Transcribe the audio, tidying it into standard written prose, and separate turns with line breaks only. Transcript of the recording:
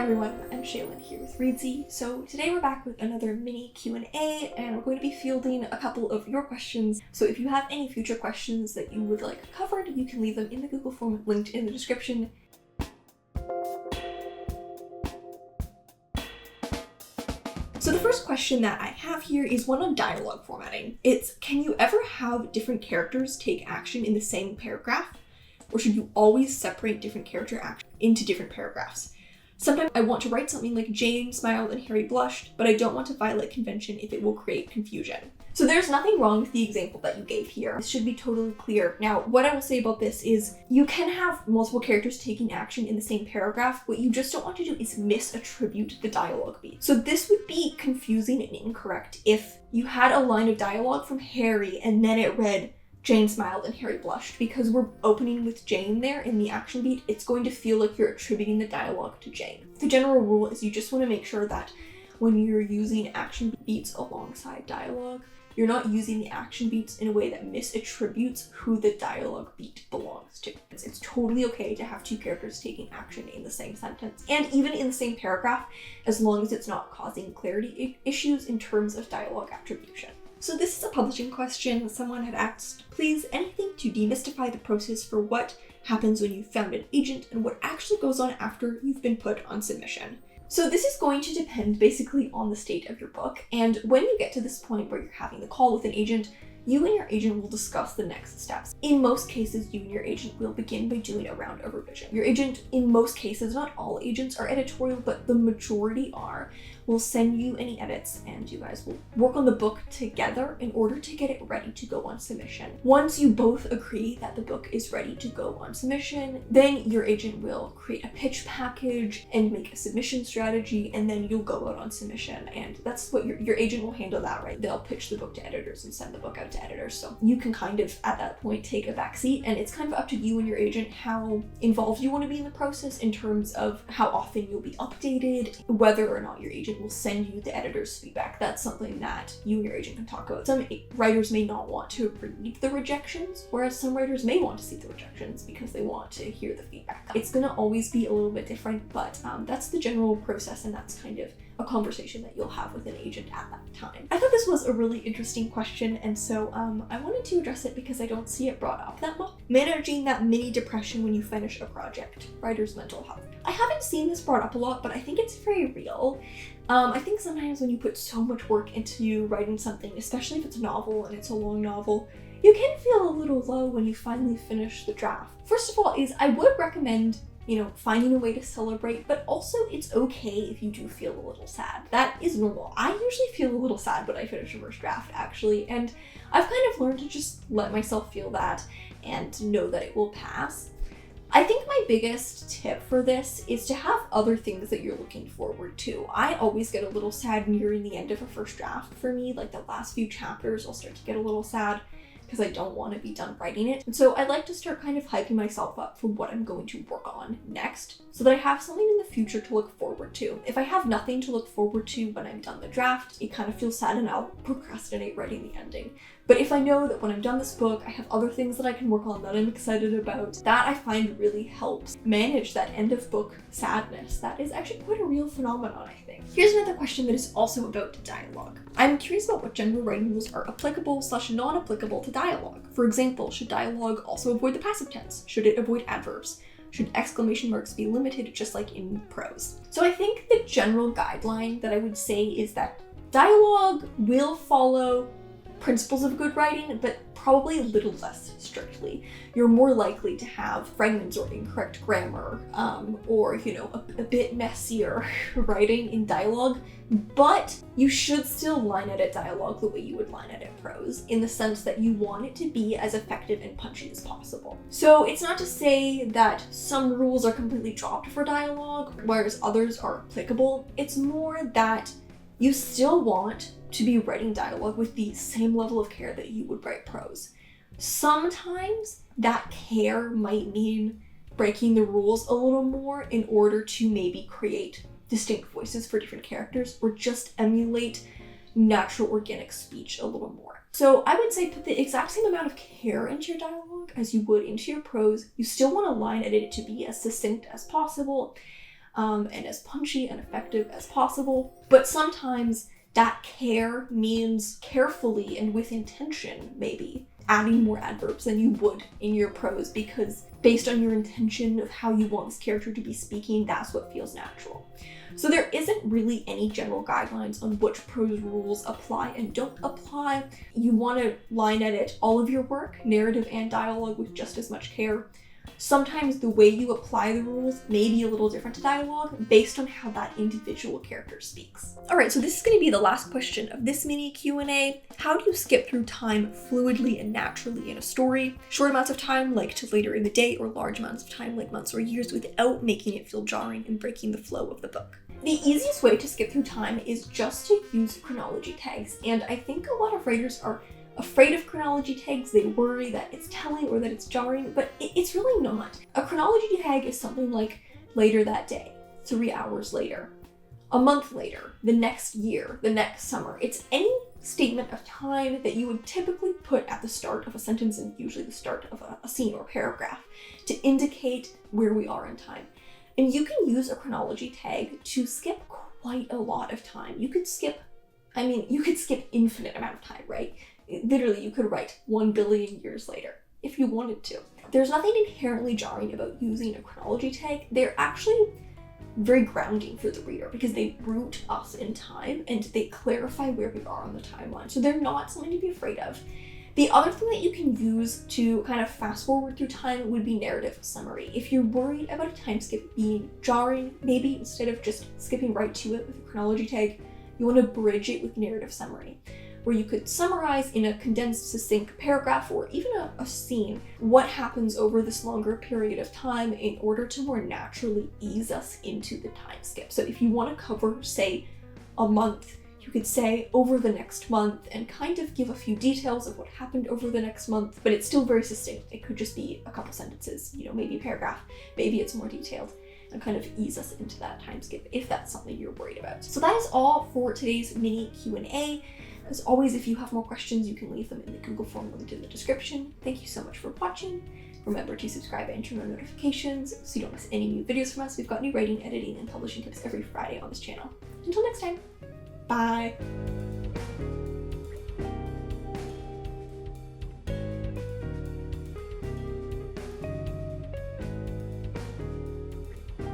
everyone, I'm Shaylin here with Reedsy. So today we're back with another mini Q&A and we're going to be fielding a couple of your questions. So if you have any future questions that you would like covered, you can leave them in the Google form linked in the description. So the first question that I have here is one on dialogue formatting. It's, can you ever have different characters take action in the same paragraph? Or should you always separate different character actions into different paragraphs? Sometimes I want to write something like Jane smiled and Harry blushed, but I don't want to violate convention if it will create confusion. So there's nothing wrong with the example that you gave here. This should be totally clear. Now, what I will say about this is you can have multiple characters taking action in the same paragraph. What you just don't want to do is misattribute the dialogue beat. So this would be confusing and incorrect if you had a line of dialogue from Harry and then it read, Jane smiled and Harry blushed. Because we're opening with Jane there in the action beat, it's going to feel like you're attributing the dialogue to Jane. The general rule is you just want to make sure that when you're using action beats alongside dialogue, you're not using the action beats in a way that misattributes who the dialogue beat belongs to. It's totally okay to have two characters taking action in the same sentence and even in the same paragraph, as long as it's not causing clarity issues in terms of dialogue attribution. So this is a publishing question. Someone had asked, please, anything to demystify the process for what happens when you've found an agent and what actually goes on after you've been put on submission. So this is going to depend basically on the state of your book. And when you get to this point where you're having the call with an agent, you and your agent will discuss the next steps. In most cases, you and your agent will begin by doing a round of revision. Your agent, in most cases, not all agents are editorial, but the majority are, will send you any edits and you guys will work on the book together in order to get it ready to go on submission. Once you both agree that the book is ready to go on submission, then your agent will create a pitch package and make a submission strategy, and then you'll go out on submission. And that's what your agent will handle that, right? They'll pitch the book to editors and send the book out to editors. So you can kind of, at that point, take a back seat, and it's kind of up to you and your agent how involved you want to be in the process in terms of how often you'll be updated, whether or not your agent will send you the editor's feedback. That's something that you and your agent can talk about. Some writers may not want to read the rejections, whereas some writers may want to see the rejections because they want to hear the feedback. It's going to always be a little bit different, but that's the general process, and that's kind of a conversation that you'll have with an agent at that time. I thought this was a really interesting question, and so I wanted to address it because I don't see it brought up that much. Managing that mini depression when you finish a project, writer's mental health. I haven't seen this brought up a lot, but I think it's very real. I think sometimes when you put so much work into writing something, especially if it's a novel and it's a long novel, you can feel a little low when you finally finish the draft. First of all, I would recommend finding a way to celebrate, but also it's okay if you do feel a little sad. That is normal. I usually feel a little sad when I finish a first draft, actually, and I've kind of learned to just let myself feel that and know that it will pass. I think my biggest tip for this is to have other things that you're looking forward to. I always get a little sad nearing the end of a first draft for me, like the last few chapters, I'll start to get a little sad because I don't want to be done writing it. And so I like to start kind of hyping myself up for what I'm going to work on next so that I have something in the future to look forward to. If I have nothing to look forward to when I'm done the draft, it kind of feels sad and I'll procrastinate writing the ending. But if I know that when I'm done this book, I have other things that I can work on that I'm excited about, that I find really helps manage that end of book sadness. That is actually quite a real phenomenon, I think. Here's another question that is also about dialogue. I'm curious about what general writing rules are applicable/non-applicable to dialogue. For example, should dialogue also avoid the passive tense? Should it avoid adverbs? Should exclamation marks be limited just like in prose? So I think the general guideline that I would say is that dialogue will follow principles of good writing, but probably a little less strictly. You're more likely to have fragments or incorrect grammar, or a bit messier writing in dialogue, but you should still line edit dialogue the way you would line edit prose, in the sense that you want it to be as effective and punchy as possible. So it's not to say that some rules are completely dropped for dialogue, whereas others are applicable. It's more that you still want to be writing dialogue with the same level of care that you would write prose. Sometimes that care might mean breaking the rules a little more in order to maybe create distinct voices for different characters, or just emulate natural organic speech a little more. So I would say put the exact same amount of care into your dialogue as you would into your prose. You still want to line edit it to be as succinct as possible. and as punchy and effective as possible. But sometimes that care means carefully and with intention, maybe, adding more adverbs than you would in your prose, because based on your intention of how you want this character to be speaking, that's what feels natural. So there isn't really any general guidelines on which prose rules apply and don't apply. You want to line edit all of your work, narrative and dialogue, with just as much care. Sometimes the way you apply the rules may be a little different to dialogue based on how that individual character speaks. Alright, so this is going to be the last question of this mini Q&A. How do you skip through time fluidly and naturally in a story? Short amounts of time, like to later in the day, or large amounts of time, like months or years, without making it feel jarring and breaking the flow of the book. The easiest way to skip through time is just to use chronology tags, and I think a lot of writers are afraid of chronology tags. They worry that it's telling or that it's jarring, but it's really not. A chronology tag is something like later that day, 3 hours later, a month later, the next year, the next summer. It's any statement of time that you would typically put at the start of a sentence, and usually the start of a scene or paragraph, to indicate where we are in time. And you can use a chronology tag to skip quite a lot of time. You could skip infinite amount of time, right? Literally, you could write 1 billion years later if you wanted to. There's nothing inherently jarring about using a chronology tag. They're actually very grounding for the reader because they root us in time and they clarify where we are on the timeline. So they're not something to be afraid of. The other thing that you can use to kind of fast forward through time would be narrative summary. If you're worried about a time skip being jarring, maybe instead of just skipping right to it with a chronology tag, you want to bridge it with narrative summary, where you could summarize in a condensed, succinct paragraph or even a scene what happens over this longer period of time in order to more naturally ease us into the time skip. So if you want to cover, say, a month, you could say over the next month and kind of give a few details of what happened over the next month, but it's still very succinct. It could just be a couple sentences, maybe a paragraph, maybe it's more detailed, and kind of ease us into that time skip if that's something you're worried about. So that is all for today's mini Q&A. As always, if you have more questions, you can leave them in the Google form linked in the description. Thank you so much for watching. Remember to subscribe and turn on notifications so you don't miss any new videos from us. We've got new writing, editing, and publishing tips every Friday on this channel. Until next time, bye!